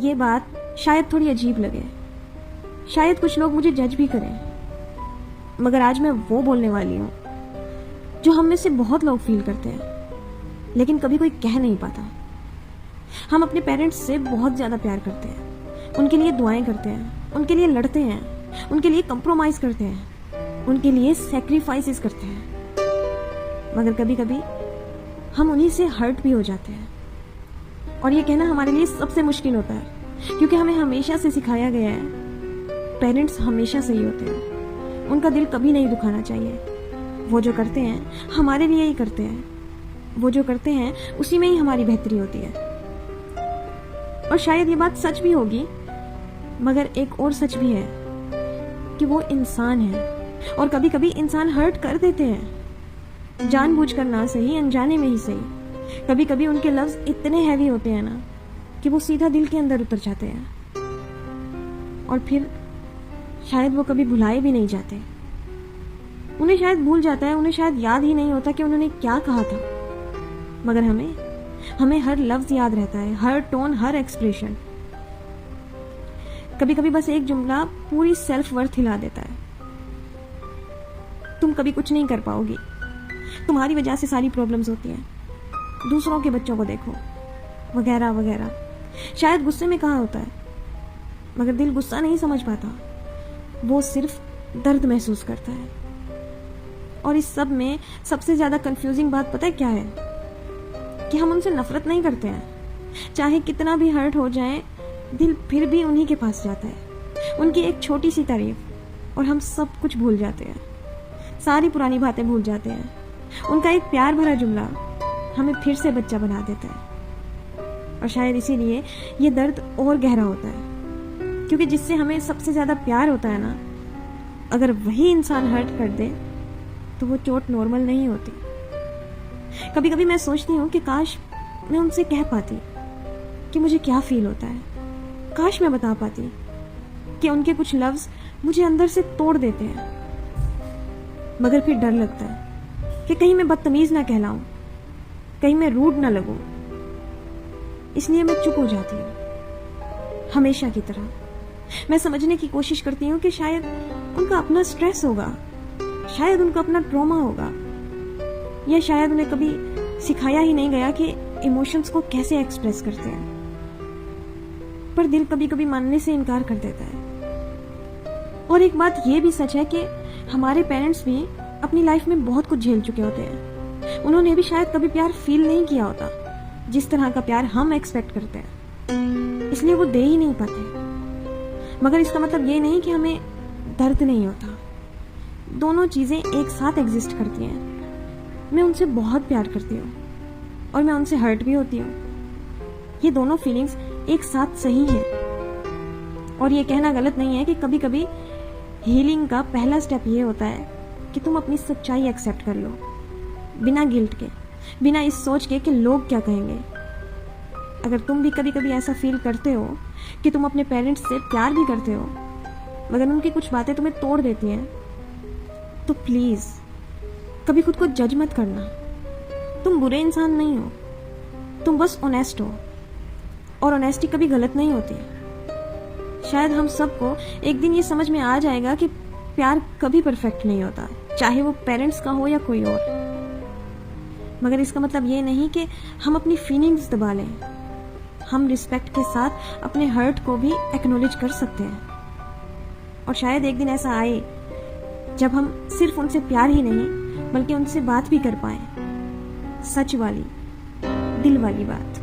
ये बात शायद थोड़ी अजीब लगे, शायद कुछ लोग मुझे जज भी करें, मगर आज मैं वो बोलने वाली हूँ जो हम में से बहुत लोग फील करते हैं लेकिन कभी कोई कह नहीं पाता। हम अपने पेरेंट्स से बहुत ज़्यादा प्यार करते हैं, उनके लिए दुआएं करते हैं, उनके लिए लड़ते हैं, उनके लिए कंप्रोमाइज करते हैं, उनके लिए सेक्रीफाइसेस करते हैं, मगर कभी कभी हम उन्हीं से हर्ट भी हो जाते हैं। और ये कहना हमारे लिए सबसे मुश्किल होता है क्योंकि हमें हमेशा से सिखाया गया है पेरेंट्स हमेशा सही होते हैं, उनका दिल कभी नहीं दुखाना चाहिए, वो जो करते हैं हमारे लिए ही करते हैं, वो जो करते हैं उसी में ही हमारी बेहतरी होती है। और शायद ये बात सच भी होगी, मगर एक और सच भी है कि वो इंसान है और कभी कभी इंसान हर्ट कर देते हैं, जानबूझकर ना सही, अनजाने में ही सही। कभी कभी उनके लफ्ज इतने हैवी होते हैं ना कि वो सीधा दिल के अंदर उतर जाते हैं और फिर शायद वो कभी भुलाए भी नहीं जाते। उन्हें शायद भूल जाता है, उन्हें शायद याद ही नहीं होता कि उन्होंने क्या कहा था, मगर हमें हर लफ्ज याद रहता है, हर टोन, हर एक्सप्रेशन। कभी कभी बस एक जुमला पूरी सेल्फ वर्थ हिला देता है। तुम कभी कुछ नहीं कर पाओगी, तुम्हारी वजह से सारी प्रॉब्लम्स होती हैं, दूसरों के बच्चों को देखो, वगैरह वगैरह। शायद गुस्से में कहा होता है, मगर दिल गुस्सा नहीं समझ पाता, वो सिर्फ दर्द महसूस करता है। और इस सब में सबसे ज्यादा कंफ्यूजिंग बात पता है क्या है? कि हम उनसे नफरत नहीं करते हैं, चाहे कितना भी हर्ट हो जाए, दिल फिर भी उन्हीं के पास जाता है। उनकी एक छोटी सी तारीफ और हम सब कुछ भूल जाते हैं, सारी पुरानी बातें भूल जाते हैं। उनका एक प्यार भरा जुमला हमें फिर से बच्चा बना देता है। और शायद इसीलिए ये दर्द और गहरा होता है, क्योंकि जिससे हमें सबसे ज्यादा प्यार होता है ना, अगर वही इंसान हर्ट कर दे तो वो चोट नॉर्मल नहीं होती। कभी कभी मैं सोचती हूँ कि काश मैं उनसे कह पाती कि मुझे क्या फील होता है, काश मैं बता पाती कि उनके कुछ लफ्ज मुझे अंदर से तोड़ देते हैं, मगर फिर डर लगता है कि कहीं मैं बदतमीज ना कहलाऊं, कहीं मैं रूड ना लगूं, इसलिए मैं चुप हो जाती हूँ। हमेशा की तरह मैं समझने की कोशिश करती हूँ कि शायद उनका अपना स्ट्रेस होगा, शायद उनका अपना ट्रॉमा होगा, या शायद उन्हें कभी सिखाया ही नहीं गया कि इमोशंस को कैसे एक्सप्रेस करते हैं। पर दिल कभी कभी मानने से इनकार कर देता है। और एक बात ये भी सच है कि हमारे पेरेंट्स भी अपनी लाइफ में बहुत कुछ झेल चुके होते हैं। उन्होंने भी शायद कभी प्यार फील नहीं किया होता जिस तरह का प्यार हम एक्सपेक्ट करते हैं, इसलिए वो दे ही नहीं पाते। मगर इसका मतलब ये नहीं कि हमें दर्द नहीं होता, दोनों चीजें एक साथ एग्जिस्ट करती हैं। मैं उनसे बहुत प्यार करती हूँ और मैं उनसे हर्ट भी होती हूँ, ये दोनों फीलिंग्स एक साथ सही है। और ये कहना गलत नहीं है कि कभी कभी हीलिंग का पहला स्टेप ये होता है कि तुम अपनी सच्चाई एक्सेप्ट कर लो, बिना गिल्ट के, बिना इस सोच के कि लोग क्या कहेंगे। अगर तुम भी कभी कभी ऐसा फील करते हो कि तुम अपने पेरेंट्स से प्यार भी करते हो मगर उनकी कुछ बातें तुम्हें तोड़ देती हैं, तो प्लीज कभी खुद को जज मत करना। तुम बुरे इंसान नहीं हो, तुम बस ऑनेस्ट हो, और ऑनेस्टी कभी गलत नहीं होती। शायद हम सबको एक दिन ये समझ में आ जाएगा कि प्यार कभी परफेक्ट नहीं होता, चाहे वो पेरेंट्स का हो या कोई और। मगर इसका मतलब ये नहीं कि हम अपनी फीलिंग्स दबा लें, हम रिस्पेक्ट के साथ अपने हर्ट को भी एक्नॉलेज कर सकते हैं। और शायद एक दिन ऐसा आए जब हम सिर्फ उनसे प्यार ही नहीं बल्कि उनसे बात भी कर पाए, सच वाली, दिल वाली बात।